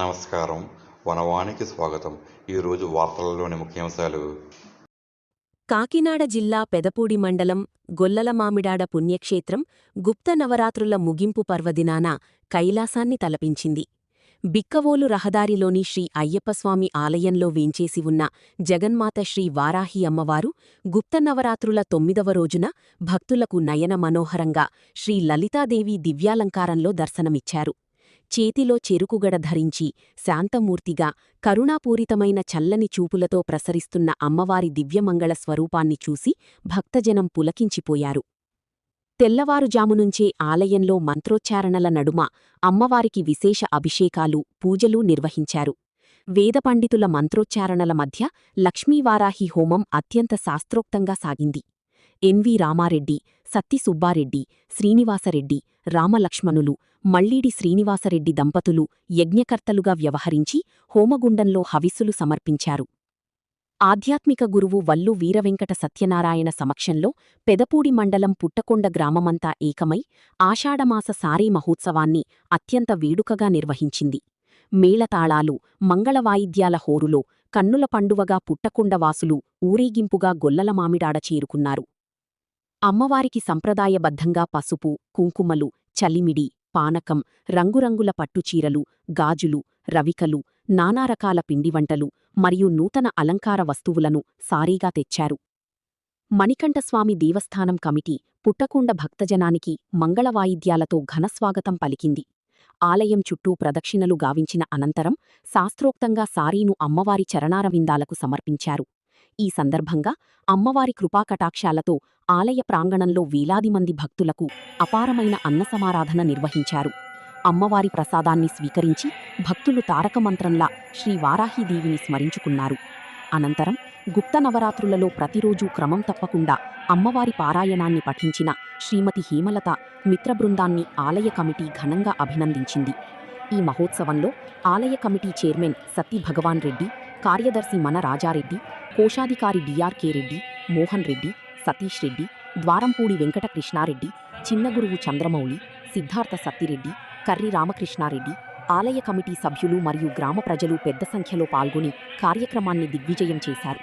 నమస్కారం. వనవానికి స్వాగతం. ఈరోజు వార్తలలోని ముఖ్యాంశాలు. కాకినాడ జిల్లా పెదపూడి మండలం గొల్లలమామిడాడ పుణ్యక్షేత్రం గుప్త నవరాత్రుల ముగింపు పర్వదినాన కైలాసాన్ని తలపించింది. బిక్కవోలు రహదారిలోని శ్రీ అయ్యప్పస్వామి ఆలయంలో వేంచేసి ఉన్న జగన్మాత శ్రీ వారాహి అమ్మవారు గుప్త నవరాత్రుల 9వ రోజున భక్తులకు నయన మనోహరంగా శ్రీ లలితాదేవి దివ్యాలంకారంలో దర్శనమిచ్చారు. చేతిలో చెరుకుగడ ధరించి శాంతమూర్తిగా కరుణాపూరితమైన చల్లని చూపులతో ప్రసరిస్తున్న అమ్మవారి దివ్యమంగళ స్వరూపాన్ని చూసి భక్తజనం పులకించిపోయారు. తెల్లవారుజామునుంచే ఆలయంలో మంత్రోచ్చారణల నడుమ అమ్మవారికి విశేష అభిషేకాలు, పూజలు నిర్వహించారు. వేదపండితుల మంత్రోచ్చారణల మధ్య లక్ష్మీవారాహి హోమం అత్యంత శాస్త్రోక్తంగా సాగింది. ఎన్వి రామారెడ్డి, సత్తి సుబ్బారెడ్డి, శ్రీనివాసరెడ్డి, రామలక్ష్మణులు, మళ్ళీడి శ్రీనివాసరెడ్డి దంపతులు యజ్ఞకర్తలుగా వ్యవహరించి హోమగుండంలో హవిస్సులు సమర్పించారు. ఆధ్యాత్మిక గురువు వల్లు వీరవెంకట సత్యనారాయణ సమక్షంలో పెదపూడి మండలం పుట్టకొండ గ్రామమంతా ఏకమై ఆషాఢమాస సారీ మహోత్సవాన్ని అత్యంత వేడుకగా నిర్వహించింది. మేళతాళాలు, మంగళవాయిద్యాల హోరులో కన్నుల పండువగా పుట్టకొండవాసులు ఊరేగింపుగా గొల్లలమామిడాడ చేరుకున్నారు. అమ్మవారికి సంప్రదాయబద్ధంగా పసుపు, కుంకుమలు, చలిమిడి, పానకం, రంగురంగుల పట్టుచీరలు, గాజులు, రవికలు, నానారకాల పిండివంటలు మరియు నూతన అలంకార వస్తువులను సారీగా తెచ్చారు. మణికంఠస్వామి దేవస్థానం కమిటీ పుట్టకొండ భక్తజనానికి మంగళవాయిద్యాలతో ఘనస్వాగతం పలికింది. ఆలయం చుట్టూ ప్రదక్షిణలు గావించిన అనంతరం శాస్త్రోక్తంగా సారీను అమ్మవారి చరణారవిందాలకు సమర్పించారు. ఈ సందర్భంగా అమ్మవారి కృపాకటాక్షాలతో ఆలయ ప్రాంగణంలో వేలాది మంది భక్తులకు అపారమైన అన్నసమారాధన నిర్వహించారు. అమ్మవారి ప్రసాదాన్ని స్వీకరించి భక్తులు తారకమంత్రంలా శ్రీ వారాహీదేవిని స్మరించుకున్నారు. అనంతరం గుప్త నవరాత్రులలో ప్రతిరోజూ క్రమం తప్పకుండా అమ్మవారి పారాయణాన్ని పఠించిన శ్రీమతి హేమలత మిత్రబృందాన్ని ఆలయ కమిటీ ఘనంగా అభినందించింది. ఈ మహోత్సవంలో ఆలయ కమిటీ చైర్మన్ సత్తి భగవాన్ రెడ్డి, కార్యదర్శి మన రాజారెడ్డి, కోశాధికారి డిఆర్కే రెడ్డి, మోహన్ రెడ్డి, సతీష్ రెడ్డి, ద్వారంపూడి వెంకటకృష్ణారెడ్డి, చిన్నగురువు చంద్రమౌళి, సిద్ధార్థ సత్తిరెడ్డి, కర్రి రామకృష్ణారెడ్డి, ఆలయ కమిటీ సభ్యులు మరియు గ్రామ ప్రజలు పెద్ద సంఖ్యలో పాల్గొని కార్యక్రమాన్ని దిగ్విజయం చేశారు.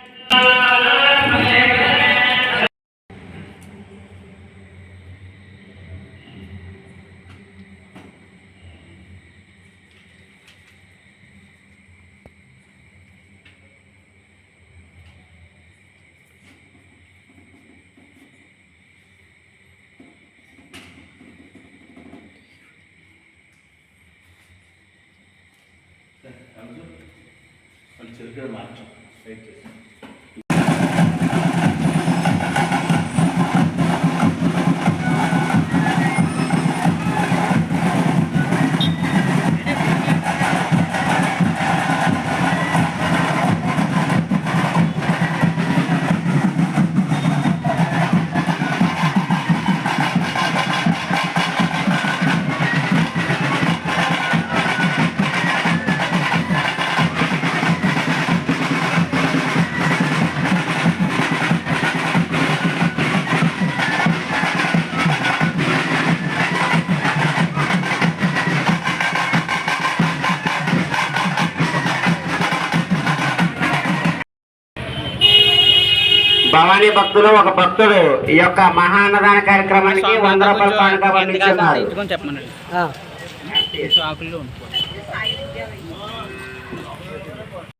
చెరుకు మార్చం రైట్ చేసి భవానీ భక్తులు ఒక భక్తుడు ఈ యొక్క మహాన్నదాన కార్యక్రమానికి 100 రూపాయల కానుక పంపించున్నారు.